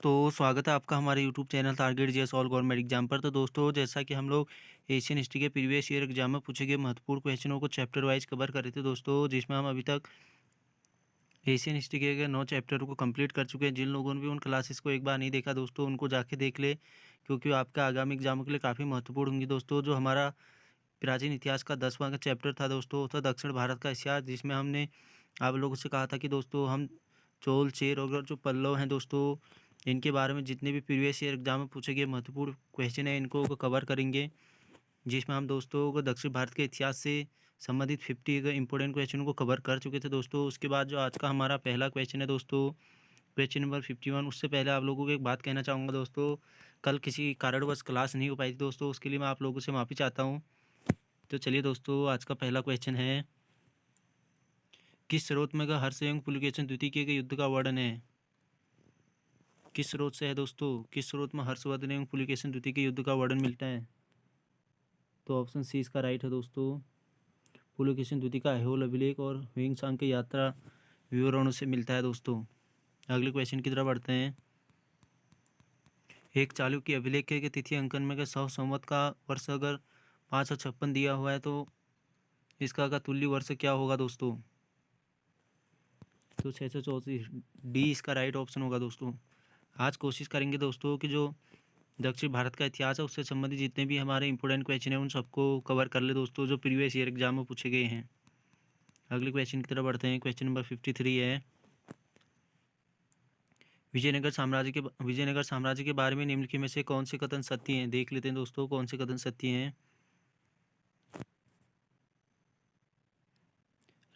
तो स्वागत है आपका हमारे YouTube channel target JS all government exam पर। तो दोस्तों, जैसा कि हम लोग एशियन हिस्ट्री के प्रीवियस ईयर एग्जाम में पूछे गए महत्वपूर्ण क्वेश्चनों को चैप्टर वाइज कवर कर रहे थे दोस्तों, जिसमें हम अभी तक एशियन हिस्ट्री के 9 चैप्टरों को कंप्लीट कर चुके हैं। जिन लोगों ने भी उन क्लासेस को एक बार नहीं देखा दोस्तों, उनको जाके देख ले, क्योंकि वो आपका आगामी एग्जामों के लिए काफ़ी महत्वपूर्ण होंगी दोस्तों। जो हमारा प्राचीन इतिहास का 10वां का चैप्टर था दोस्तों, वो था दक्षिण भारत का इतिहास, जिसमें हमने आप लोगों से कहा था कि दोस्तों हम चोल चेर और जो पल्लव हैं दोस्तों, इनके बारे में जितने भी प्रीवियस ईयर एग्जाम में पूछे गए महत्वपूर्ण क्वेश्चन हैं, इनको कवर करेंगे। जिसमें हम दोस्तों को दक्षिण भारत के इतिहास से संबंधित 50 इंपॉर्टेंट क्वेश्चनों को कवर कर चुके थे दोस्तों। उसके बाद जो आज का हमारा पहला क्वेश्चन है दोस्तों, क्वेश्चन नंबर 51, उससे पहले आप लोगों को एक बात कहना चाहूँगा दोस्तों। कल किसी कारणवश क्लास नहीं हो पाई थी दोस्तों, उसके लिए मैं आप लोगों से माफ़ी चाहता हूँ। तो चलिए दोस्तों, आज का पहला क्वेश्चन है, किस स्रोत में हर्षयंग पुलकेशन द्वितीय के युद्ध का वर्णन है? किस स्रोत से है दोस्तों? किस स्रोत में हर्षवर्धन एवं पुलकेशन द्वितीय के युद्ध का वर्णन मिलता है? तो ऑप्शन सी इसका राइट है दोस्तों। पुलकेशन द्वितीय का ऐहोल अभिलेख और ह्वेंसांग के यात्रा विवरणों से मिलता है दोस्तों। अगले क्वेश्चन की तरफ बढ़ते हैं। एक चालुक्य अभिलेख के तिथि अंकन में 100 संवत का वर्ष अगर 556 दिया हुआ है, तो इसका का तुल्य वर्ष क्या होगा दोस्तों? तो 634, डी इसका राइट ऑप्शन होगा दोस्तों। आज कोशिश करेंगे दोस्तों कि जो दक्षिण भारत का इतिहास है उससे संबंधित जितने भी हमारे इंपॉर्टेंट क्वेश्चन हैं उन सबको कवर कर ले दोस्तों, जो प्रीवियस ईयर एग्जाम में पूछे गए हैं। अगले क्वेश्चन की तरफ बढ़ते हैं। क्वेश्चन नंबर 53 है, विजयनगर साम्राज्य के बारे में निम्नलिखित में से कौन से कथन सत्य हैं? देख लेते हैं दोस्तों कौन से कथन सत्य हैं।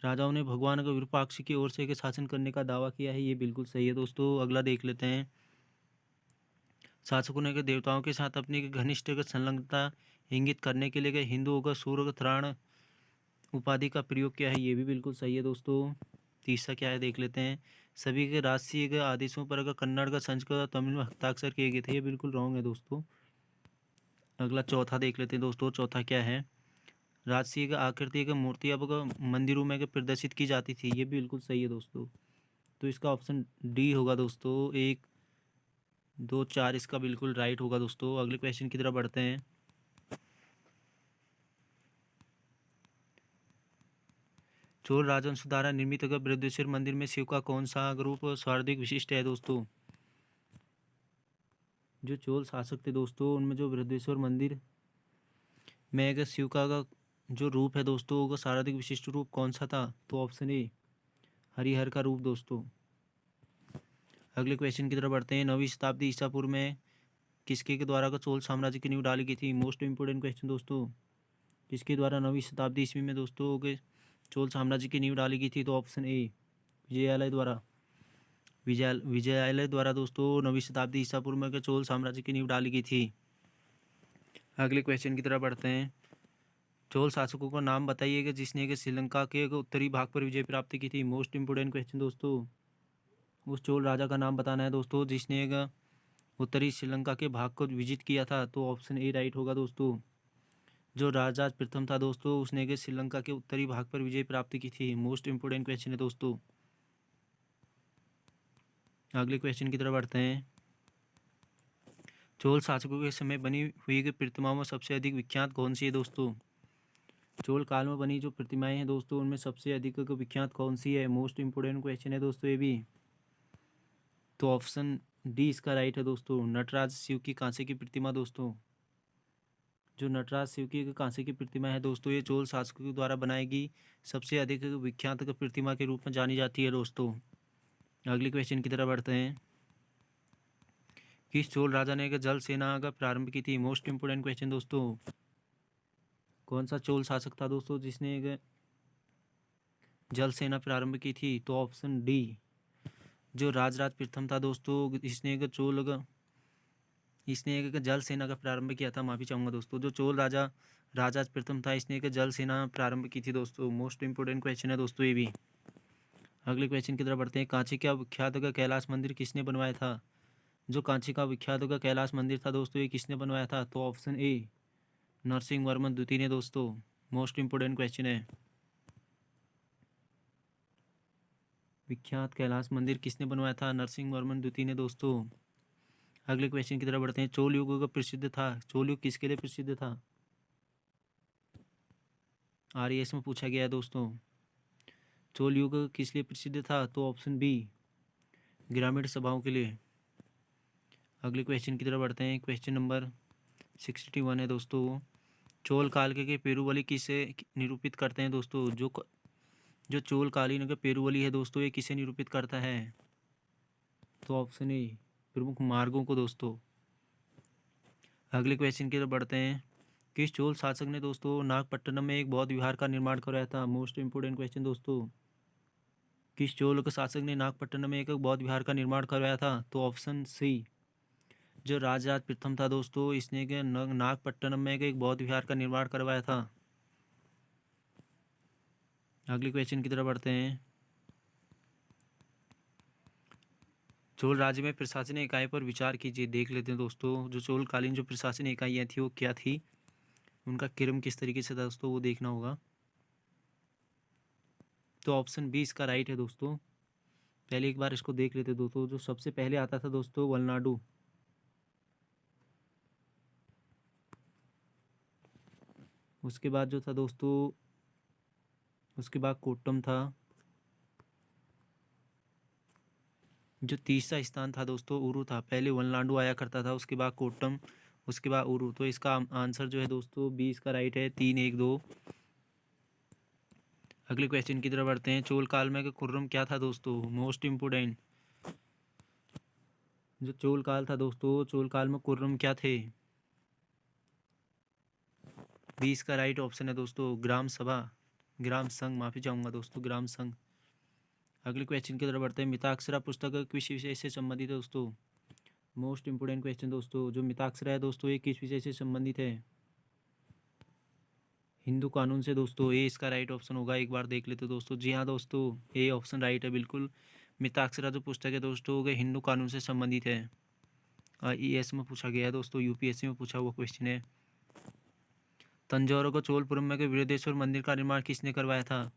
राजाओं ने भगवान का विरूपाक्ष की ओर से शासन करने का दावा किया है, ये बिल्कुल सही है दोस्तों। अगला देख लेते हैं। शासकों ने देवताओं के साथ अपनी घनिष्ठ संलग्नता इंगित करने के लिए हिंदुओं का सूर्य त्राण उपाधि का प्रयोग किया है, ये भी बिल्कुल सही है दोस्तों। तीसरा क्या है देख लेते हैं। सभी के राष्ट्रीय आदेशों पर अगर कन्नड़ का, संस्कृत और तमिल में हस्ताक्षर किए गए थे, ये बिल्कुल रॉन्ग है दोस्तों। अगला चौथा देख लेते हैं दोस्तों। चौथा क्या है, राजसीय आकृति का मूर्ति अब मंदिरों में प्रदर्शित की जाती थी, ये भी बिल्कुल सही है दोस्तों। तो इसका ऑप्शन डी होगा दोस्तों। 1 2 4 इसका बिल्कुल राइट होगा दोस्तों। अगले क्वेश्चन की तरफ बढ़ते हैं। चोल राजवंश द्वारा निर्मित बृहदेश्वर मंदिर में शिव का कौन सा रूप सर्वाधिक विशिष्ट है दोस्तों? जो चोल शासक थे दोस्तों, उनमें जो बृहदेश्वर मंदिर में अगर शिव का जो रूप है दोस्तों, वो सर्वाधिक विशिष्ट रूप कौन सा था? तो ऑप्शन ए हरिहर का रूप दोस्तों। अगले क्वेश्चन की तरफ बढ़ते हैं। 9वीं शताब्दी ईसा पूर्व में किसके के द्वारा का चोल साम्राज्य की नींव डाली गई थी? मोस्ट इंपोर्टेंट क्वेश्चन दोस्तों। किसके द्वारा 9वीं शताब्दी ईस्वी में दोस्तों के चोल साम्राज्य की नींव डाली गई थी? तो ऑप्शन ए विजयालय द्वारा। विजयालय द्वारा दोस्तों 9वीं शताब्दी ईसा पूर्व में चोल साम्राज्य की नींव डाली गई थी। अगले क्वेश्चन की तरफ बढ़ते हैं। चोल शासकों का नाम बताइएगा जिसने कि श्रीलंका के उत्तरी भाग पर विजय प्राप्त की थी। मोस्ट इंपोर्टेंट क्वेश्चन दोस्तों। उस चोल राजा का नाम बताना है दोस्तों जिसने एक उत्तरी श्रीलंका के भाग को विजिट किया था। तो ऑप्शन ए राइट होगा दोस्तों। जो राजा प्रथम था दोस्तों, उसने के श्रीलंका के उत्तरी भाग पर विजय प्राप्त की थी। मोस्ट इंपोर्टेंट क्वेश्चन है दोस्तों। अगले क्वेश्चन की तरफ बढ़ते हैं। चोल शासकों के समय बनी हुई प्रतिमाओं में सबसे अधिक विख्यात कौन सी है दोस्तों? चोल काल में बनी जो प्रतिमाएं हैं दोस्तों, उनमें सबसे अधिक विख्यात कौन सी है? मोस्ट इंपोर्टेंट क्वेश्चन है दोस्तों ये भी। तो ऑप्शन डी इसका राइट है दोस्तों। नटराज शिव की कांसे की प्रतिमा दोस्तों। जो नटराज शिव की कांसे की प्रतिमा है दोस्तों, ये चोल शासकों के द्वारा बनाई गई सबसे अधिक विख्यात प्रतिमा के रूप में जानी जाती है दोस्तों। अगले क्वेश्चन की तरफ बढ़ते हैं। किस चोल राजा ने जल सेना का प्रारंभ की थी? मोस्ट इंपोर्टेंट क्वेश्चन दोस्तों। कौन सा चोल शासक था दोस्तों जिसने एक जल सेना प्रारंभ की थी? तो ऑप्शन डी जो राजराज प्रथम था दोस्तों, इसने एक जल सेना का प्रारंभ किया था। माफी चाहूंगा दोस्तों। जो चोल राजराज प्रथम था, इसने एक जल सेना प्रारंभ की थी दोस्तों। मोस्ट इंपोर्टेंट क्वेश्चन है दोस्तों ये भी। अगले क्वेश्चन की तरफ बढ़ते हैं। कांची का विख्यात कैलाश मंदिर किसने बनवाया था? जो कांची का विख्यात कैलाश मंदिर था दोस्तों, ये किसने बनवाया था? तो ऑप्शन ए नरसिंह वर्मन द्वितीय ने दोस्तों। मोस्ट इंपोर्टेंट क्वेश्चन है। विख्यात कैलाश मंदिर किसने बनवाया था? नरसिंह वर्मन द्वितीय ने दोस्तों। अगले क्वेश्चन की तरफ बढ़ते हैं। चोल युग का प्रसिद्ध था, चोल युग किसके लिए प्रसिद्ध था? आरएएस में पूछा गया है दोस्तों। चोल युग किस लिए प्रसिद्ध था? तो ऑप्शन बी, ग्रामीण सभाओं के लिए। अगले क्वेश्चन की तरफ बढ़ते हैं। क्वेश्चन नंबर 61 है दोस्तों। चोल काल के पेरुवली किसे निरूपित करते हैं दोस्तों? जो चोल कालीन का पेरुवली है दोस्तों, ये किसे निरूपित करता है? तो ऑप्शन ए, प्रमुख मार्गों को दोस्तों। अगले क्वेश्चन की तरफ बढ़ते हैं। किस चोल शासक ने दोस्तों नागपट्टनम में एक बौद्ध विहार का निर्माण करवाया था? मोस्ट इंपोर्टेंट क्वेश्चन दोस्तों। किस चोल के शासक ने नागपट्टनम में एक बौद्ध विहार का निर्माण करवाया था? तो ऑप्शन सी, जो राजराज प्रथम था दोस्तों, इसने नागपट्टनम में एक बौद्ध विहार का निर्माण करवाया था। अगले क्वेश्चन की तरफ बढ़ते हैं। चोल राज्य में प्रशासनिक इकाई पर विचार कीजिए। देख लेते हैं दोस्तों, जो चोलकालीन जो प्रशासनिक इकाइयाँ थी वो क्या थी, उनका क्रम किस तरीके से था दोस्तों, वो देखना होगा। तो ऑप्शन बी इसका राइट है दोस्तों। पहले एक बार इसको देख लेते हैं दोस्तों। जो सबसे पहले आता था दोस्तों वलनाडु, उसके बाद जो था दोस्तों, उसके बाद कोट्टम था। जो तीसरा स्थान था दोस्तों उरू था। पहले वलनाडु आया करता था, उसके बाद कोट्टम, उसके बाद उरू। तो इसका आंसर जो है दोस्तों बी इसका राइट है। 3-1-2। अगले क्वेश्चन की तरफ बढ़ते हैं। चोल काल में खुर्रम क्या था दोस्तों? मोस्ट इम्पोर्टेंट, जो चोल काल था दोस्तों, चोल काल में खुर्रम क्या थे? 20 का राइट ऑप्शन है दोस्तों ग्राम सभा, ग्राम संघ, माफी चाहूंगा दोस्तों, ग्राम संघ। अगले क्वेश्चन की तरफ बढ़ते हैं। मिताक्षरा पुस्तक किस विषय से संबंधित है दोस्तों? मोस्ट इंपोर्टेंट क्वेश्चन दोस्तों। जो मिताक्षरा है दोस्तों, ये किस विषय से संबंधित है? हिंदू कानून से दोस्तों। ए इसका राइट ऑप्शन होगा। एक बार देख लेते दोस्तों। जी हाँ दोस्तों, ए ऑप्शन राइट है बिल्कुल। मिताक्षरा जो पुस्तक है दोस्तों, वो हिंदू कानून से संबंधित है। ईएस में पूछा गया है दोस्तों, यूपीएससी में पूछा हुआ क्वेश्चन है। तंजौर को चोलपुरम में बृहदेश्वर मंदिर का निर्माण किसने करवाया था?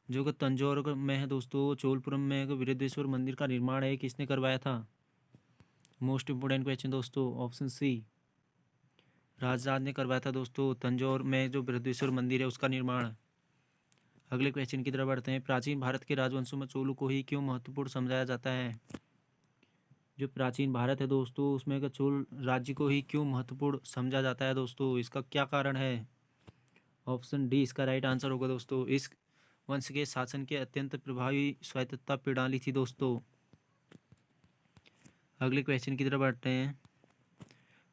जो कि तंजौर में है दोस्तों, चोलपुरम में बृहदेश्वर मंदिर का निर्माण है, किसने करवाया था? मोस्ट इंपोर्टेंट क्वेश्चन दोस्तों, ऑप्शन सी, राजराज ने करवाया था दोस्तों। तंजौर में जो बृहदेश्वर मंदिर है उसका निर्माण। अगले क्वेश्चन की तरफ बढ़ते हैं। प्राचीन भारत के राजवंशों में चोलों को ही क्यों महत्वपूर्ण समझाया जाता है? जो प्राचीन भारत है दोस्तों, उसमें का चोल राज्य को ही क्यों महत्वपूर्ण समझा जाता है दोस्तों, इसका क्या कारण है? ऑप्शन डी इसका राइट आंसर होगा दोस्तों। इस वंश के शासन के अत्यंत प्रभावी स्वायत्तता प्रणाली थी दोस्तों। अगले क्वेश्चन की तरफ बढ़ते हैं।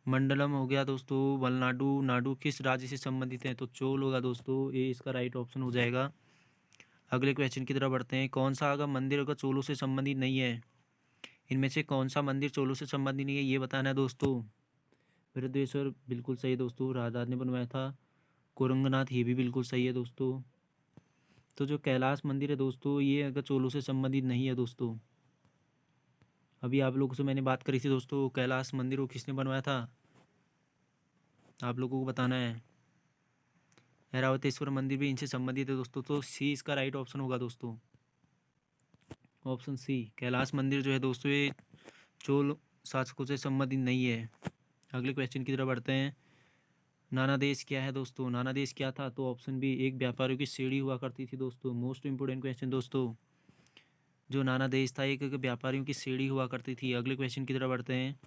मंडलम हो गया दोस्तों, वलनाडु, नाडु किस राज्य से संबंधित है? तो चोल होगा दोस्तों। ये इसका राइट ऑप्शन हो जाएगा। अगले क्वेश्चन की तरफ बढ़ते हैं। कौन सा अगर मंदिर अगर चोलों से संबंधित नहीं है, इनमें से कौन सा मंदिर चोलों से संबंधित नहीं है, ये बताना है दोस्तों। बृहदेश्वर बिल्कुल सही है दोस्तों, राजराज ने बनवाया था। कोरंगनाथ ये भी बिल्कुल सही है दोस्तों। तो जो कैलाश मंदिर है दोस्तों, ये अगर चोलों से संबंधित नहीं है दोस्तों। अभी आप लोगों से मैंने बात करी थी दोस्तों, कैलाश मंदिर को किसने बनवाया था, आप लोगों को बताना है। ऐरावतेश्वर मंदिर भी इनसे संबंधित है दोस्तों। तो सी इसका राइट ऑप्शन होगा दोस्तों। ऑप्शन सी, कैलाश मंदिर जो है दोस्तों, ये चोल शासकों से संबंधित नहीं है। अगले क्वेश्चन की तरफ बढ़ते हैं। नाना देश क्या है दोस्तों? नाना देश क्या था? तो ऑप्शन बी, एक व्यापारियों की सीढ़ी हुआ करती थी दोस्तों। मोस्ट इंपोर्टेंट क्वेश्चन दोस्तों। जो नाना देश था, एक व्यापारियों की सीढ़ी हुआ करती थी। अगले क्वेश्चन की तरफ बढ़ते हैं।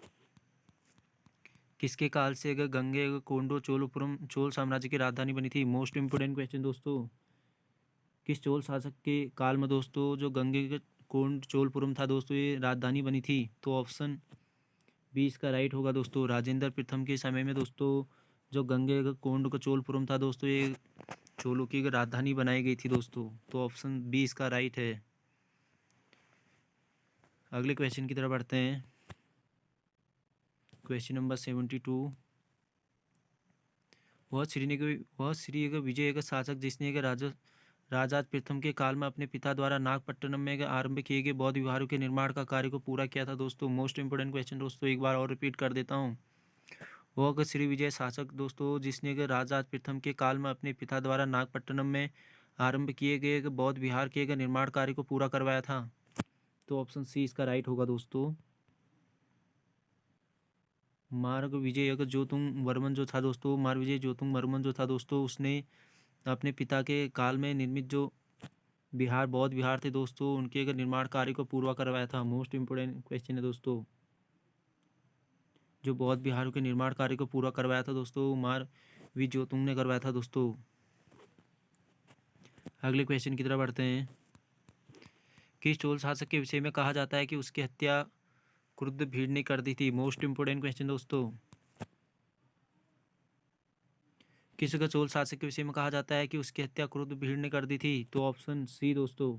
किसके काल से अगर गंगे अगर कोंडो चोलपुरम चोल साम्राज्य की राजधानी बनी थी? मोस्ट इंपोर्टेंट क्वेश्चन दोस्तों। किस चोल शासक के काल में दोस्तों जो गंगे के कोंड चोलपुरम था दोस्तों, ये राजधानी बनी थी? तो ऑप्शन बी इसका राइट होगा दोस्तों। राजेंद्र प्रथम के समय में दोस्तों, जो गंगे का कोंड का चोलपुरम था दोस्तों, ये चोलों की राजधानी बनाई गई थी दोस्तों। तो ऑप्शन बी इसका राइट है। अगले क्वेश्चन की तरफ बढ़ते हैं। Question number 72। वह श्री विजय का शासक जिसने राजा प्रथम के काल में अपने पिता द्वारा नागपट्टनम में आरंभ किए गए बौद्ध विहारों के निर्माण का कार्य को पूरा किया था दोस्तों। मोस्ट इंपोर्टेंट क्वेश्चन दोस्तों, एक बार और रिपीट कर देता हूँ। वह श्री विजय शासक दोस्तों जिसने राजा प्रथम के काल में अपने पिता द्वारा नागपट्टनम में आरंभ किए गए बौद्ध विहार के निर्माण कार्य को पूरा करवाया था। तो ऑप्शन सी इसका राइट होगा दोस्तों। मार्ग विजय जोतुंग वर्मन जो था दोस्तों, मार्ग विजय जोतुंग वर्मन जो था दोस्तों, उसने अपने पिता के काल में निर्मित जो बिहार बौद्ध विहार थे दोस्तों, उनके अगर निर्माण कार्य को पूरा करवाया था। मोस्ट इम्पोर्टेंट क्वेश्चन है दोस्तों। जो बौद्ध विहार के निर्माण कार्य को पूरा करवाया था दोस्तों, मार वी जोतुंग ने करवाया था दोस्तों। अगले क्वेश्चन की तरफ बढ़ते हैं। किस चोल शासक के विषय में कहा जाता है कि उसकी हत्या क्रुद्ध भीड़ ने कर दी थी? मोस्ट इम्पोर्टेंट क्वेश्चन दोस्तों। किस चोल शासक के विषय में कहा जाता है कि उसकी हत्या क्रुद्ध भीड़ ने कर दी थी? तो ऑप्शन सी दोस्तों,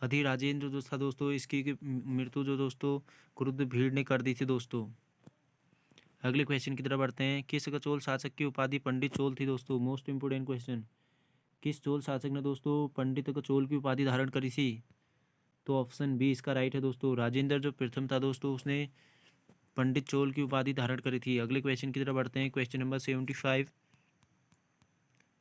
अधिराजेंद्र जो था दोस्तों, इसकी मृत्यु जो दोस्तों क्रुद्ध भीड़ ने कर दी थी दोस्तों। अगले क्वेश्चन की तरफ बढ़ते हैं। किस चोल शासक की उपाधि पंडित चोल थी दोस्तों? Most important question. किस चोल शासक ने दोस्तों पंडित चोल की उपाधि धारण करी थी? तो ऑप्शन बी इसका राइट है दोस्तों। राजेंद्र जो प्रथम था दोस्तों, उसने पंडित चोल की उपाधि धारण करी थी। अगले क्वेश्चन की तरफ बढ़ते हैं। Question number 75।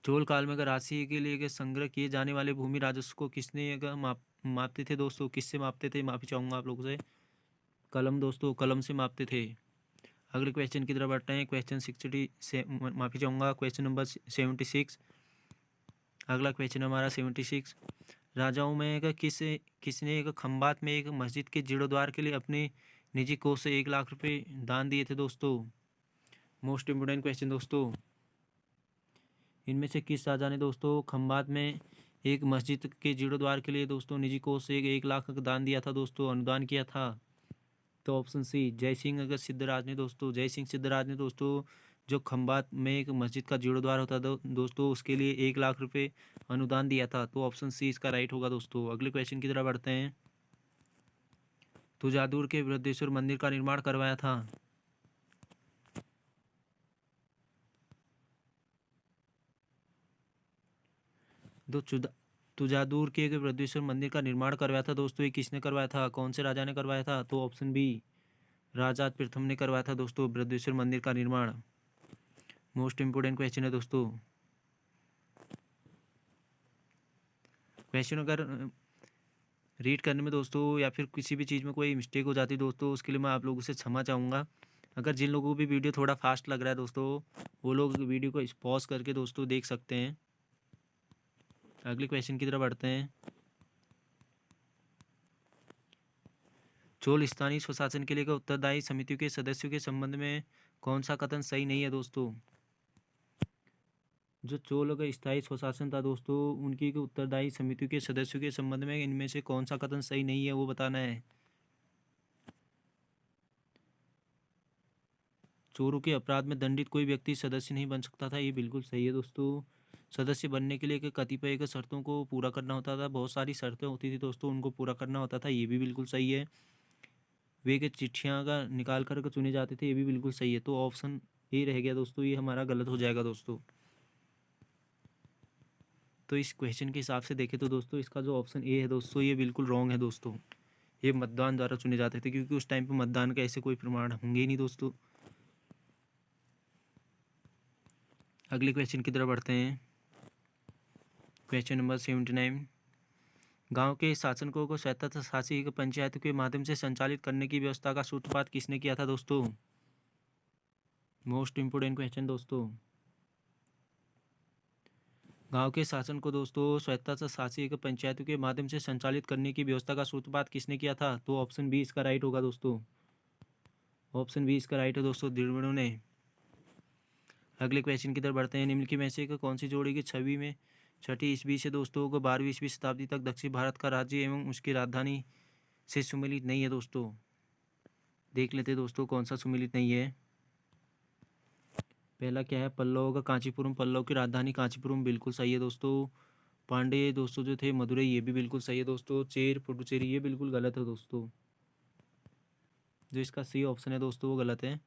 चोल काल में अगर राशि के लिए संग्रह किए जाने वाले भूमि राजस्व को किसने अगर मापते थे दोस्तों? किससे मापते थे? माफी चाहूँगा आप लोगों से। कलम दोस्तों, कलम से मापते थे। अगले क्वेश्चन की तरफ बढ़ते हैं। क्वेश्चन 60 से माफी चाहूँगा, क्वेश्चन नंबर 76। अगला क्वेश्चन हमारा 76। राजाओं में अगर किसने एक खंबात में एक मस्जिद के जीर्णोद्वार के लिए अपने निजी कोष से 1 लाख रुपए दान दिए थे दोस्तों? मोस्ट इम्पोर्टेंट क्वेश्चन दोस्तों। इनमें से किस राजा ने दोस्तों खंबात में एक मस्जिद के जीर्णोद्वार के लिए दोस्तों निजी कोष से 1 लाख का दान दिया था दोस्तों, अनुदान किया था? तो ऑप्शन सी जय सिंह अगर सिद्धराज ने दोस्तों, जय सिंह सिद्धराज ने दोस्तों जो खंबात में एक मस्जिद का जीर्णोद्वार होता था दोस्तों, उसके लिए 1 लाख रुपए अनुदान दिया था। तो ऑप्शन सी इसका राइट होगा दोस्तों। अगले क्वेश्चन की तरफ बढ़ते हैं। तुजादुर के बृहदेश्वर मंदिर का निर्माण करवाया था? दो तुजादुर के बृहदेश्वर मंदिर का निर्माण करवाया था दोस्तों, ये किसने करवाया था? कौन से राजा ने करवाया था? तो ऑप्शन बी राजा प्रथम ने करवाया था दोस्तों बृहदेश्वर मंदिर का निर्माण। मोस्ट इम्पोर्टेंट क्वेश्चन है दोस्तों। क्वेश्चन अगर रीड करने में दोस्तों या फिर किसी भी चीज़ में कोई मिस्टेक हो जाती है दोस्तों, उसके लिए मैं आप लोगों से क्षमा चाहूँगा। अगर जिन लोगों को भी वीडियो थोड़ा फास्ट लग रहा है दोस्तों, वो लोग वीडियो को पॉज करके दोस्तों देख सकते हैं। अगले क्वेश्चन की तरफ बढ़ते हैं। चोल स्थानीय स्वशासन के लिए उत्तरदायी समितियों के सदस्यों के संबंध में कौन सा कथन सही नहीं है दोस्तों? जो चोल का स्थायी स्वशासन था दोस्तों, उनकी उत्तरदायी समितियों के सदस्यों के संबंध में इनमें से कौन सा कथन सही नहीं है, वो बताना है। चोरों के अपराध में दंडित कोई व्यक्ति सदस्य नहीं बन सकता था, ये बिल्कुल सही है दोस्तों। सदस्य बनने के लिए कतिपय के शर्तों को पूरा करना होता था, बहुत सारी शर्तें होती थी दोस्तों, उनको पूरा करना होता था, ये भी बिल्कुल सही है। वे के चिट्ठियाँ का निकाल कर चुने जाते थे, ये भी बिल्कुल सही है। तो ऑप्शन ए रह गया दोस्तों, ये हमारा गलत हो जाएगा दोस्तों। तो इस क्वेश्चन के हिसाब से देखें तो दोस्तों इसका जो ऑप्शन ए है दोस्तों, ये बिल्कुल रॉन्ग है दोस्तों। ये मतदान द्वारा चुने जाते थे, क्योंकि उस टाइम पे मतदान का ऐसे कोई प्रमाण होंगे ही नहीं दोस्तों। अगले क्वेश्चन की तरफ बढ़ते हैं। Question number 79। गांव के शासकों को स्वायत्तता शासी पंचायत के माध्यम से संचालित करने की व्यवस्था का सूत्रपात किसने किया था दोस्तों? मोस्ट इम्पोर्टेंट क्वेश्चन दोस्तों। गांव के शासन को दोस्तों स्वायत्तता शासी पंचायतों के माध्यम से संचालित करने की व्यवस्था का सूत्रपात किसने किया था? तो ऑप्शन बी इसका राइट होगा दोस्तों। ऑप्शन बी इसका राइट है दोस्तों, द्रविड़ों ने। अगले क्वेश्चन की तरफ बढ़ते हैं। निम्नलिखित में से कौन सी जोड़ी की छवि में छठी ईस्वी से दोस्तों को 12वीं ईस्वी शताब्दी तक दक्षिण भारत का राज्य एवं उसकी राजधानी से सुमिलित नहीं है दोस्तों? देख लेते दोस्तों कौन सा सुमिलित नहीं है। पहला क्या है? पल्लव का कांचीपुरम, पल्लव की राजधानी कांचीपुरम, बिल्कुल सही है दोस्तों। पांडे दोस्तों जो थे मदुरई, ये भी बिल्कुल सही है दोस्तों। चेर पुडुचेरी, ये बिल्कुल गलत है दोस्तों। जो इसका सी ऑप्शन है दोस्तों वो गलत है।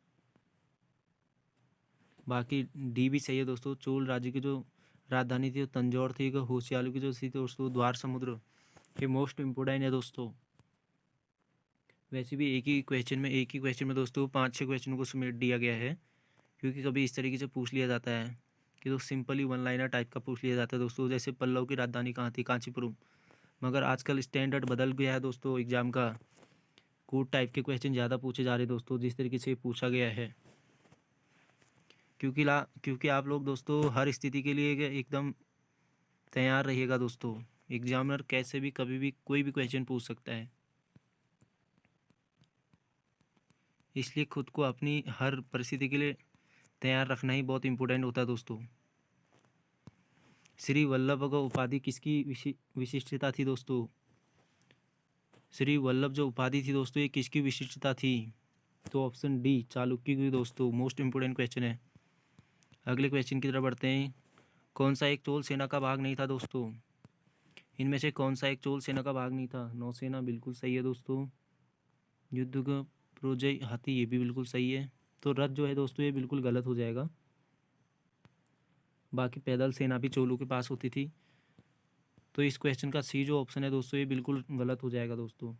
बाकी डी भी सही है दोस्तों। चोल राज्य की जो राजधानी थी वो तंजौर थी। होशियालू की जो थी दोस्तों द्वार समुद्र, ये मोस्ट इम्पोर्टेंट है दोस्तों। वैसे भी एक ही क्वेश्चन में दोस्तों 5-6 क्वेश्चनों को समेट दिया गया है, क्योंकि कभी इस तरीके से पूछ लिया जाता है कि तो सिंपली वन लाइनर टाइप का पूछ लिया जाता है दोस्तों। जैसे पल्लव की राजधानी कहाँ थी? कांचीपुरम। मगर आजकल स्टैंडर्ड बदल गया है दोस्तों, एग्जाम का कोड टाइप के क्वेश्चन ज़्यादा पूछे जा रहे हैं दोस्तों, जिस तरीके से पूछा गया है। क्योंकि आप लोग दोस्तों हर स्थिति के लिए एकदम तैयार रहिएगा दोस्तों। एग्जामिनर कैसे भी कभी भी कोई भी क्वेश्चन पूछ सकता है, इसलिए खुद को अपनी हर परिस्थिति के लिए तैयार रखना ही बहुत इम्पोर्टेंट होता है दोस्तों। श्री वल्लभ का उपाधि किसकी विशिष्टता थी दोस्तों? श्री वल्लभ जो उपाधि थी दोस्तों, ये किसकी विशिष्टता थी? तो ऑप्शन डी चालुक्य की दोस्तों। मोस्ट इम्पोर्टेंट क्वेश्चन है। अगले क्वेश्चन की तरफ बढ़ते हैं। कौन सा एक चोल सेना का भाग नहीं था दोस्तों? इनमें से कौन सा एक चोल सेना का भाग नहीं था? नौसेना बिल्कुल सही है दोस्तों। युद्ध का प्रोजय हाथी, ये भी बिल्कुल सही है। तो रथ जो है दोस्तों, ये बिल्कुल गलत हो जाएगा। बाकी पैदल सेना भी चोलों के पास होती थी। तो इस क्वेश्चन का सी जो ऑप्शन है दोस्तों, ये बिल्कुल गलत हो जाएगा दोस्तों।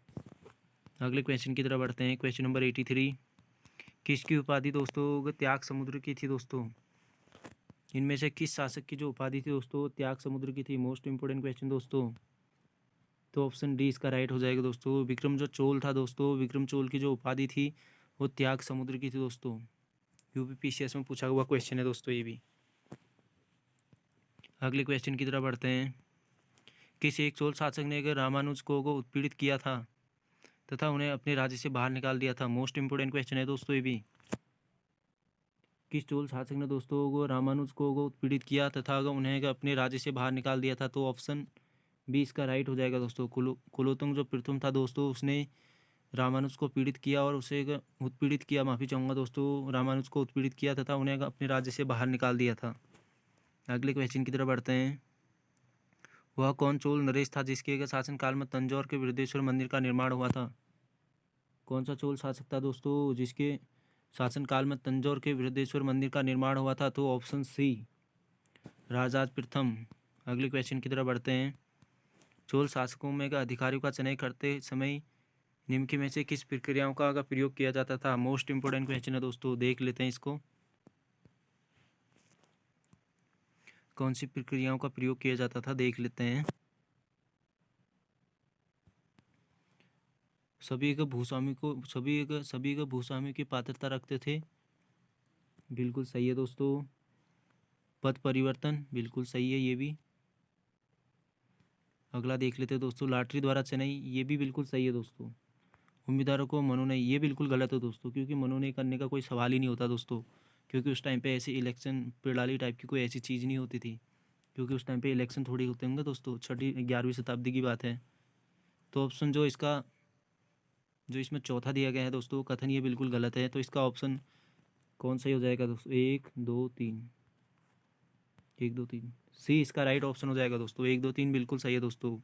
अगले क्वेश्चन की तरफ बढ़ते हैं। Question number 83। किसकी उपाधि दोस्तों त्याग समुद्र की थी दोस्तों? इनमें से किस शासक की जो उपाधि थी दोस्तों, त्याग समुद्र की थी? मोस्ट इंपोर्टेंट क्वेश्चन दोस्तों। तो ऑप्शन डी इसका राइट हो जाएगा दोस्तों। विक्रम जो चोल था दोस्तों, विक्रम चोल की जो उपाधि थी वो त्याग समुद्र की थी दोस्तों। यूपीपीसीएस में पूछा हुआ क्वेश्चन है दोस्तों ये भी। अगले क्वेश्चन की तरफ बढ़ते हैं। किस एक चोल शासक ने अगर रामानुज को उत्पीड़ित किया था तथा उन्हें अपने राज्य से बाहर निकाल दिया था? मोस्ट इंपोर्टेंट क्वेश्चन है दोस्तों ये भी। किस चोल शासक ने दोस्तों को रामानुज को उत्पीड़ित किया तथा उन्हें अपने राज्य से बाहर निकाल दिया था? तो ऑप्शन बी इसका राइट हो जाएगा दोस्तों। कुलोत्तुंग जो प्रथम था दोस्तों, उसने रामानुज को पीड़ित किया और उसे उत्पीड़ित किया, माफ़ी चाहूँगा दोस्तों, रामानुज को उत्पीड़ित किया तथा उन्हें अपने राज्य से बाहर निकाल दिया था। अगले क्वेश्चन की तरफ बढ़ते हैं। वह कौन चोल नरेश था जिसके शासनकाल में तंजौर के बृहदेश्वर मंदिर का निर्माण हुआ था? कौन सा चोल शासक था दोस्तों जिसके शासनकाल में तंजौर के बृहदेश्वर मंदिर का निर्माण हुआ था? तो ऑप्शन सी राजराज प्रथम। अगले क्वेश्चन की तरफ बढ़ते हैं। चोल शासकों में अधिकारियों का चयन करते समय निम्न में से किस प्रक्रियाओं का प्रयोग किया जाता था? मोस्ट इंपोर्टेंट क्वेश्चन है दोस्तों, देख लेते हैं इसको। कौन सी प्रक्रियाओं का प्रयोग किया जाता था, देख लेते हैं। सभी का भूस्वामी की पात्रता रखते थे, बिल्कुल सही है दोस्तों। पद परिवर्तन, बिल्कुल सही है ये भी। अगला देख लेते हैं दोस्तों। लॉटरी द्वारा चयन, ये भी बिल्कुल सही है दोस्तों। उम्मीदवारों को मनोनयन, ये बिल्कुल गलत है दोस्तों, क्योंकि मनोनयन करने का कोई सवाल ही नहीं होता दोस्तों, क्योंकि उस टाइम पे ऐसी इलेक्शन प्रणाली टाइप की कोई ऐसी चीज़ नहीं होती थी, क्योंकि उस टाइम पे इलेक्शन थोड़ी होते होंगे दोस्तों। 11वीं शताब्दी की बात है। तो ऑप्शन जो इसमें चौथा दिया गया है दोस्तों कथन, ये बिल्कुल गलत है। तो इसका ऑप्शन कौन सही हो जाएगा दोस्तों? 1 2 3, 1 2 3 सी इसका राइट ऑप्शन हो जाएगा दोस्तों। 1 2 3 बिल्कुल सही है दोस्तों।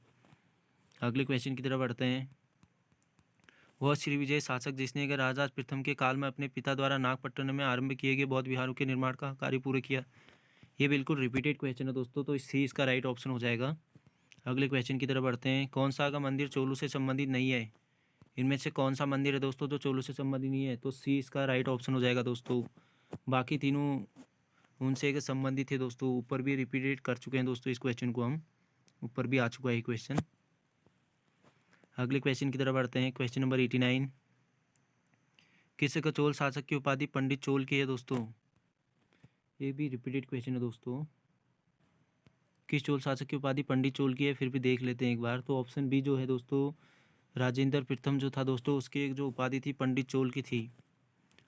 अगले क्वेश्चन की तरफ बढ़ते हैं। वह श्री विजय शासक जिसने अगर राजराज प्रथम के काल में अपने पिता द्वारा नागपट्टनम में आरंभ किए गए बौद्ध विहारों के निर्माण का कार्य पूरा किया? ये बिल्कुल रिपीटेड क्वेश्चन है दोस्तों, तो सी इसका राइट ऑप्शन हो जाएगा। अगले क्वेश्चन की तरफ बढ़ते हैं। कौन सा का मंदिर चोलों से संबंधित नहीं है? इनमें से कौन सा मंदिर है दोस्तों जो चोलों से संबंधित नहीं है? तो सी इसका राइट ऑप्शन हो जाएगा दोस्तों। बाकी तीनों उनसे एक संबंधित है दोस्तों। ऊपर भी रिपीटेड कर चुके हैं दोस्तों इस क्वेश्चन को हम, ऊपर भी आ चुका है क्वेश्चन। अगले क्वेश्चन की तरफ बढ़ते हैं। Question number 89। किस चोल शासक की उपाधि पंडित चोल की है दोस्तों? ये भी रिपीटेड क्वेश्चन है दोस्तों। किस चोल शासक की उपाधि पंडित चोल की है, फिर भी देख लेते हैं एक बार। तो ऑप्शन बी जो है दोस्तों, राजेंद्र प्रथम जो था दोस्तों, उसकी जो उपाधि थी पंडित चोल की थी।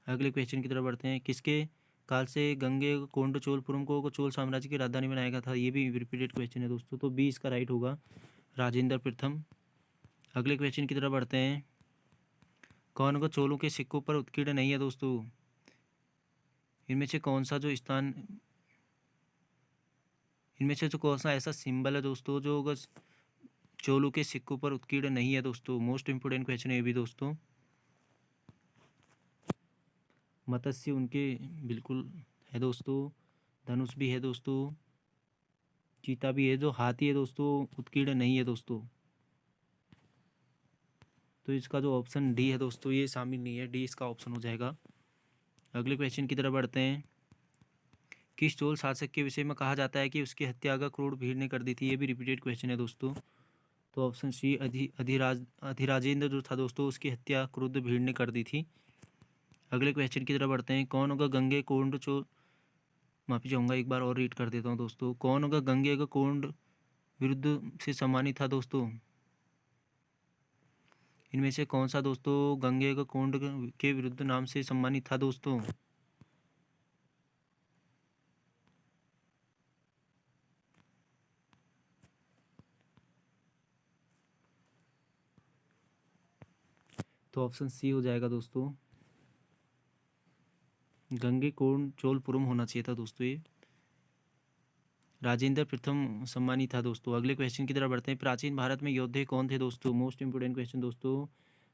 अगले क्वेश्चन की तरफ बढ़ते हैं। किसके काल से गंगे कोंड चोलपुरम को चोल साम्राज्य की राजधानी बनाया गया था? ये भी रिपीटेड क्वेश्चन है दोस्तों, तो बी इसका राइट होगा, राजेंद्र प्रथम। अगले क्वेश्चन की तरफ बढ़ते हैं। कौन को चोलों के सिक्कों पर उत्कीर्ण नहीं है दोस्तों? इनमें से कौन सा जो स्थान, इनमें से जो कौन सा ऐसा सिंबल है दोस्तों जो चोलों के सिक्कों पर उत्कीर्ण नहीं है दोस्तों? मोस्ट इंपोर्टेंट क्वेश्चन है ये भी दोस्तों। मत्स्य उनके बिल्कुल है दोस्तों, धनुष भी है दोस्तों, चीता भी है। जो हाथी है दोस्तों उत्कीर्ण नहीं है दोस्तों। तो इसका जो ऑप्शन डी है दोस्तों, ये शामिल नहीं है, डी इसका ऑप्शन हो जाएगा। अगले क्वेश्चन की तरफ बढ़ते हैं। किस चोल शासक के विषय में कहा जाता है कि उसकी हत्या अगर क्रूर भीड़ ने कर दी थी? ये भी रिपीटेड क्वेश्चन है दोस्तों। तो ऑप्शन सी अधिराजेंद्र जो था दोस्तों, उसकी हत्या क्रुद्ध भीड़ ने कर दी थी। अगले क्वेश्चन की तरफ बढ़ते हैं। कौन होगा गंगे कोंड चोल माफ़ी चाहूँगा, एक बार और रीड कर देता हूँ दोस्तों। कौन होगा गंगे का कोंड विरुद्ध से सम्मानित था दोस्तों? इनमें से कौन सा दोस्तों गंगे का कोंड के विरुद्ध नाम से सम्मानित था दोस्तों? तो ऑप्शन सी हो जाएगा दोस्तों, गंगे कोंड चोलपुरम होना चाहिए था दोस्तों। ये राजेंद्र प्रथम सम्मानित था दोस्तों। अगले क्वेश्चन की तरफ बढ़ते हैं। प्राचीन भारत में योद्धे कौन थे दोस्तों? मोस्ट इंपोर्टेंट क्वेश्चन दोस्तों।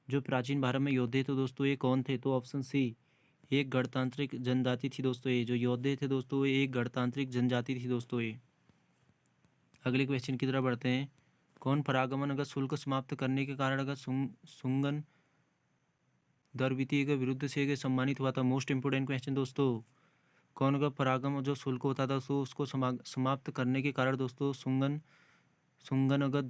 जो प्राचीन भारत में योद्धे थे दोस्तों, ये कौन थे? तो ऑप्शन सी, एक गणतांत्रिक जनजाति थी दोस्तों। ये जो योद्धे थे दोस्तों, ये एक गणतांत्रिक जनजाति थी दोस्तों। ये अगले क्वेश्चन की तरफ बढ़ते हैं। कौन परागमन अगर शुल्क समाप्त करने के कारण अगर सुंगन द्रवितीय के विरुद्ध से सम्मानित हुआ था? मोस्ट इंपोर्टेंट क्वेश्चन दोस्तों। कौन का परागम जो शुल्क होता था तो उसको समाप्त करने के कारण दोस्तों सुंगन अगर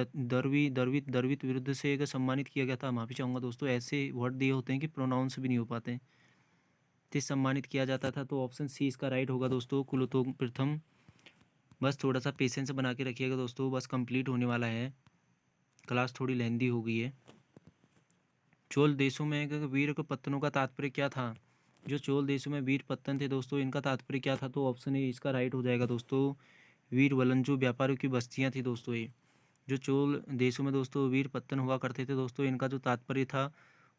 दरवित दरवित विरुद्ध से अगर सम्मानित किया गया था? माफी चाहूँगा दोस्तों, ऐसे वर्ड दिए होते हैं कि प्रोनाउंस भी नहीं हो पाते, तो सम्मानित किया जाता था। तो ऑप्शन सी इसका राइट होगा दोस्तों, कुलोत्तुंग प्रथम। बस थोड़ा सा पेशेंस बना के रखिएगा दोस्तों, बस कंप्लीट होने वाला है, क्लास थोड़ी लेंदी हो गई है। चोल देशों में वीर पत्तनों का तात्पर्य क्या था? जो चोल देशों में वीर पत्तन थे दोस्तों, इनका तात्पर्य क्या था? तो ऑप्शन ए इसका राइट हो जाएगा दोस्तों, वीर वलंजू व्यापारियों की बस्तियां थी दोस्तों। ये जो चोल देशों में दोस्तों वीर पत्तन हुआ करते थे दोस्तों, इनका जो तात्पर्य था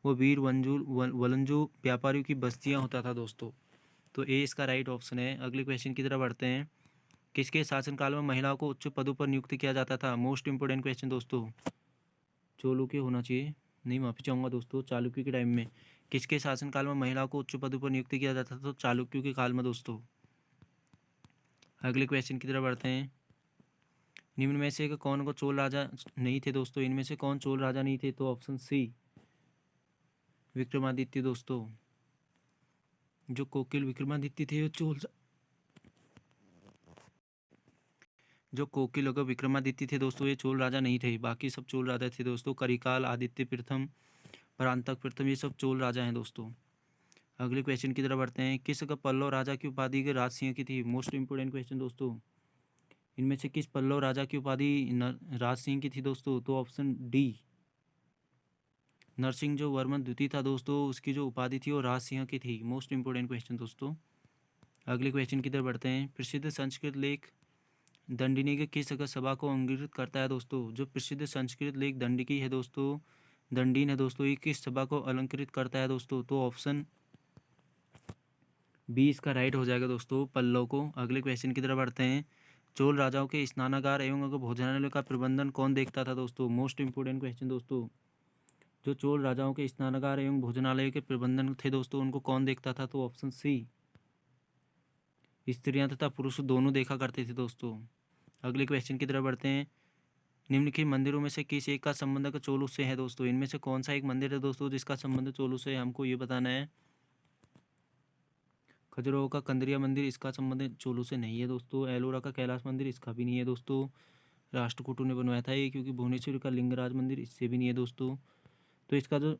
वो वीर वलंजू व्यापारियों की बस्तियां होता था दोस्तों। तो ए इसका राइट ऑप्शन है। अगले क्वेश्चन की तरफ बढ़ते हैं। किसके शासनकाल में महिलाओं को उच्च पदों पर नियुक्त किया जाता था? मोस्ट इंपोर्टेंट क्वेश्चन दोस्तों। चोलों के होना चाहिए, नहीं माफी चाहूँगा दोस्तों, चालुक्य के टाइम में। किसके शासनकाल में महिलाओं को उच्च पदों पर नियुक्त किया जाता था? तो चालुक्यों के काल में दोस्तों। अगले क्वेश्चन की तरफ बढ़ते हैं। निम्न में से कौन को चोल राजा नहीं थे दोस्तों? इनमें से कौन चोल राजा नहीं थे? तो ऑप्शन सी, विक्रमादित्य दोस्तों। जो कोकिल विक्रमादित्य थे वो जो कोकिल अगर विक्रमादित्य थे दोस्तों, ये चोल राजा नहीं थे, बाकी सब चोल राजा थे दोस्तों। करिकाल, आदित्य प्रथम, परांतक प्रथम, ये सब चोल राजा हैं दोस्तों। अगले क्वेश्चन की तरफ बढ़ते हैं। किस पल्लव राजा की उपाधि के राज सिंह की थी? मोस्ट इंपोर्टेंट क्वेश्चन दोस्तों। इनमें से किस पल्लव राजा की उपाधि राज सिंह की थी दोस्तों? तो ऑप्शन डी, नरसिंह जो वर्मन द्वितीय था दोस्तों, उसकी जो उपाधि थी वो राज सिंह की थी। मोस्ट इंपोर्टेंट क्वेश्चन दोस्तों। अगले क्वेश्चन की तरफ बढ़ते हैं। प्रसिद्ध संस्कृत लेख दंडिनी के किस अगर सभा को अंगित करता है दोस्तों? जो प्रसिद्ध संस्कृत लेख दंडिकी है दोस्तों, दंडीन है दोस्तों, ये किस सभा को अलंकृत करता है दोस्तों? तो ऑप्शन बी इसका राइट हो जाएगा दोस्तों, पल्लव को। अगले क्वेश्चन की तरफ बढ़ते हैं। चोल राजाओं के स्नानागार एवं भोजनालय का प्रबंधन कौन देखता था दोस्तों? मोस्ट इंपोर्टेंट क्वेश्चन दोस्तों। जो चोल राजाओं के स्नानागार एवं भोजनालय के प्रबंधन थे दोस्तों, उनको कौन देखता था? तो ऑप्शन सी, स्त्रियां तथा पुरुष दोनों देखा करते थे दोस्तों। अगले क्वेश्चन की तरफ बढ़ते हैं। निम्नलिखित मंदिरों में से किस एक का संबंध का चोलों से है दोस्तों? इनमें से कौन सा एक मंदिर है दोस्तों जिसका संबंध चोलों से है? हमको ये बताना है। खजुराहो का कंदरिया मंदिर, इसका संबंध चोलों से नहीं है दोस्तों। एलोरा का कैलाश मंदिर, इसका भी नहीं है दोस्तों। राष्ट्रकूटों ने बनवाया था ये, क्योंकि भुवनेश्वर का लिंगराज मंदिर, इससे भी नहीं है दोस्तों। तो इसका जो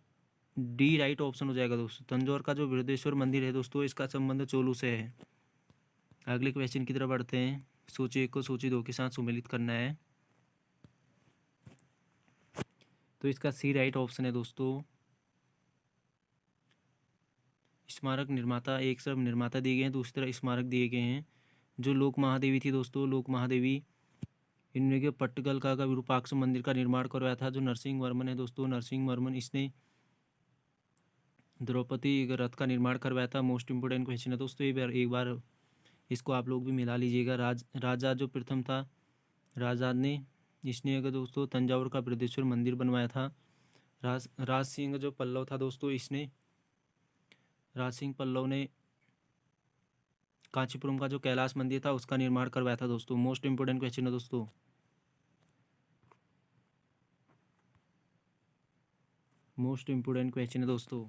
डी राइट ऑप्शन हो जाएगा दोस्तों। तंजौर का जो बृहदेश्वर मंदिर है दोस्तों, इसका संबंध चोलों से है। अगले क्वेश्चन की तरफ बढ़ते हैं। सूची एक को सूची दो के साथ सुमेलित करना है। तो इसका सी राइट ऑप्शन है दोस्तों। स्मारक निर्माता, एक तरफ निर्माता दिए गए हैं, दूसरी तरफ स्मारक दिए गए हैं। जो लोक महादेवी थी दोस्तों, लोक महादेवी, इनमें के पट्टगल का विरूपाक्ष मंदिर का निर्माण करवाया था जो नरसिंह वर्मन है दोस्तों। नरसिंह वर्मन, इसने द्रौपदी रथ का निर्माण करवाया था। मोस्ट इंपोर्टेंट क्वेश्चन है दोस्तों, एक बार इसको आप लोग भी मिला लीजिएगा। राजा जो प्रथम था, राजा ने, इसने अगर दोस्तों तंजावुर का बृहदेश्वर मंदिर बनवाया था। राज सिंह जो पल्लव था दोस्तों, इसने, राज सिंह पल्लव ने कांचीपुरम का जो कैलाश मंदिर था उसका निर्माण करवाया था दोस्तों। मोस्ट इंपोर्टेंट क्वेश्चन है दोस्तों। मोस्ट इंपोर्टेंट क्वेश्चन है दोस्तों।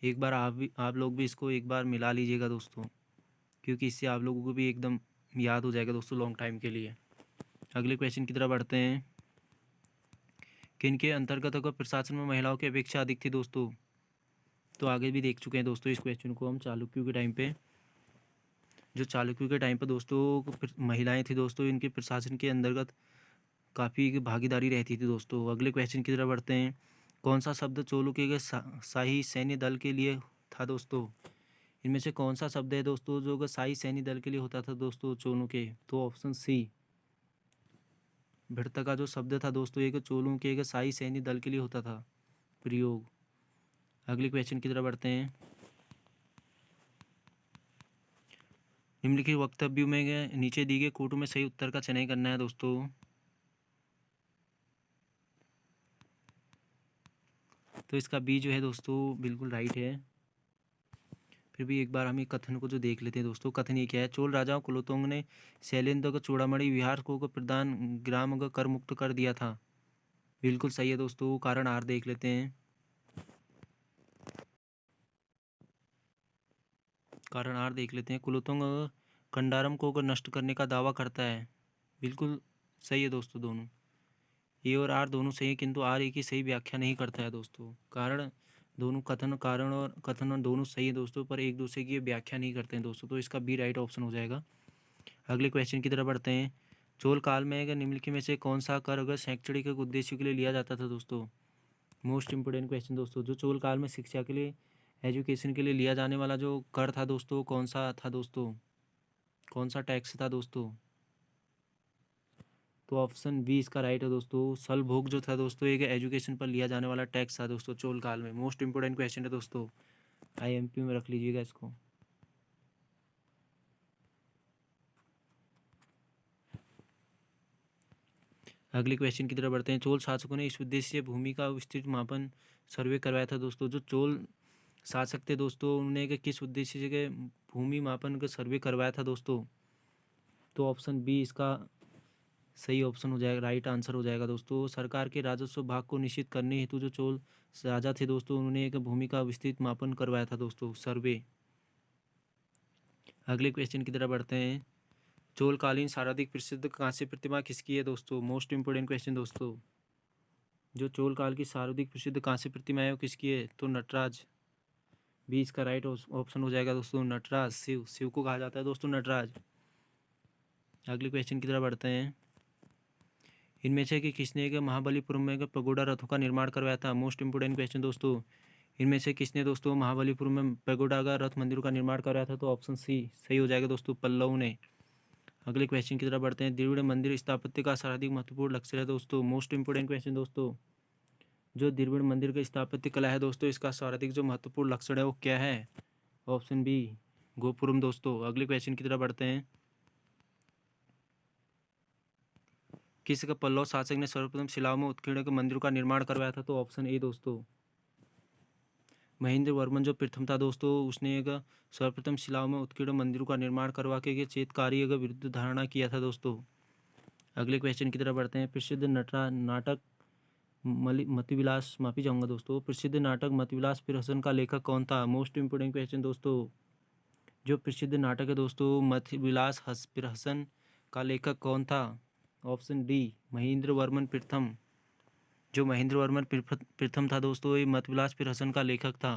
एक बार आप लोग भी इसको एक बार मिला लीजिएगा दोस्तों, क्योंकि इससे आप लोगों को भी एकदम याद हो जाएगा दोस्तों लॉन्ग टाइम के लिए। अगले क्वेश्चन की तरफ बढ़ते हैं। किन के अंतर्गत अगर प्रशासन में महिलाओं की अपेक्षा अधिक थी दोस्तों? तो आगे भी देख चुके हैं दोस्तों इस क्वेश्चन को हम चालुक्यों के टाइम पे। जो चालुक्यों के टाइम पर दोस्तों महिलाएं थी दोस्तों, इनके प्रशासन के अंतर्गत काफ़ी भागीदारी रहती थी दोस्तों। अगले क्वेश्चन की तरफ बढ़ते हैं। कौन सा शब्द चालुक्य के शाही सैन्य दल के लिए था दोस्तों? इनमें से कौन सा शब्द है दोस्तों जो कि शाही सैन्य दल के लिए होता था दोस्तों चोलों के? तो ऑप्शन सी भिड़ता का जो शब्द था दोस्तों, एक चोलों के एक शाही सैन्य दल के लिए होता था प्रयोग। अगले क्वेश्चन की तरफ बढ़ते हैं। निम्नलिखित वक्तव्य में नीचे दी गई कोटों में सही उत्तर का चयन करना है दोस्तों। तो इसका बी जो है दोस्तों बिल्कुल राइट है। फिर भी एक बार हम कथन को जो देख लेते हैं दोस्तों। कथन ये क्या है? चोल राजाओं कुलोत्तुंग ने शैलेंद्र को चूड़ामणि विहार को प्रदान ग्राम को कर मुक्त कर दिया था। बिल्कुल सही है दोस्तों। कारण आर देख लेते हैं। कारण आर देख लेते हैं। कुलोत्तुंग कंडारम को नष्ट करने का दावा करता है। बिल्कुल सही है दोस्तों। दोनों ए और आर दोनों सही है, किंतु आर ए की सही व्याख्या नहीं करता है दोस्तों। कारण दोनों कथन दोनों सही है दोस्तों, पर एक दूसरे की व्याख्या नहीं करते हैं दोस्तों। तो इसका बी राइट ऑप्शन हो जाएगा। अगले क्वेश्चन की तरफ बढ़ते हैं। चोल काल में अगर निम्नलिखित में से कौन सा कर अगर शैक्षणिक उद्देश्यों के लिए लिया जाता था दोस्तों? मोस्ट इंपोर्टेंट क्वेश्चन दोस्तों। जो चोल काल में शिक्षा के लिए, एजुकेशन के लिए लिया जाने वाला जो कर था दोस्तों, कौन सा था दोस्तों? कौन सा टैक्स था दोस्तों? तो ऑप्शन बी इसका राइट है दोस्तों। सलभोग जो था दोस्तों एक एजुकेशन पर लिया जाने वाला टैक्स था दोस्तों चोल काल में। मोस्ट इंपोर्टेंट क्वेश्चन है दोस्तों, आईएमपी में रख लीजिएगा इसको। अगले क्वेश्चन की तरफ बढ़ते हैं। चोल शासकों ने इस उद्देश्य से भूमि का विस्तृत मापन सर्वे करवाया था दोस्तों। जो चोल शासक थे दोस्तों, उन्होंने किस उद्देश्य से भूमि मापन का सर्वे करवाया था दोस्तों? तो ऑप्शन बी इसका सही ऑप्शन हो जाएगा, राइट आंसर हो जाएगा दोस्तों। सरकार के राजस्व भाग को निश्चित करने हेतु जो चोल राजा थे दोस्तों, उन्होंने एक भूमि का विस्तृत मापन करवाया था दोस्तों, सर्वे। अगले क्वेश्चन की तरफ बढ़ते हैं। चोलकालीन सर्वाधिक प्रसिद्ध कांस्य प्रतिमा किसकी है दोस्तों? मोस्ट इंपोर्टेंट क्वेश्चन दोस्तों। जो चोल काल की सर्वाधिक प्रसिद्ध कांस्य प्रतिमा है वो किसकी है? तो नटराज। बी इसका राइट ऑप्शन हो जाएगा दोस्तों। नटराज, शिव को कहा जाता है दोस्तों नटराज। अगले क्वेश्चन की तरफ बढ़ते हैं। इनमें से कि किसने एक महाबलीपुरम में पगोडा रथों का निर्माण करवाया था? मोस्ट इंपोर्टेंट क्वेश्चन दोस्तों। इनमें से किसने दोस्तों महाबलीपुरम में पगोडा का रथ मंदिर का निर्माण करवाया था? तो ऑप्शन सी सही हो जाएगा दोस्तों, पल्लव ने। अगले क्वेश्चन की तरफ बढ़ते हैं। द्रविड़ मंदिर स्थापत्य का सर्वाधिक महत्वपूर्ण लक्ष्य है दोस्तों। मोस्ट इंपोर्टेंट क्वेश्चन दोस्तों। जो द्रविड़ मंदिर का स्थापत्य कला है दोस्तों, इसका सर्वाधिक जो महत्वपूर्ण लक्षण है वो क्या है? ऑप्शन बी गोपुरम दोस्तों। अगले क्वेश्चन की तरफ बढ़ते हैं। किस का पल्लव शासक ने सर्वप्रथम शिलाओं में उत्कीर्ण के मंदिरों का निर्माण करवाया था? तो ऑप्शन ए दोस्तों महेंद्र वर्मन जो प्रथम था दोस्तों, उसने एक सर्वप्रथम शिलाओं में उत्कीर्ण मंदिरों का निर्माण करवा के चेतकारी का विरुद्ध धारणा किया था दोस्तों। अगले क्वेश्चन की तरफ बढ़ते हैं। प्रसिद्ध नाटक मतिविलास, माफी चाहूँगा दोस्तों, प्रसिद्ध नाटक मतिविलास प्रहसन का लेखक कौन था? मोस्ट इंपोर्टेंट क्वेश्चन दोस्तों। जो प्रसिद्ध नाटक है दोस्तों मतिविलास प्रहसन का लेखक कौन था? ऑप्शन डी महेंद्र वर्मन प्रथम। जो महेंद्र वर्मन प्रथम था दोस्तों, ये मतिविलास प्रहसन का लेखक था।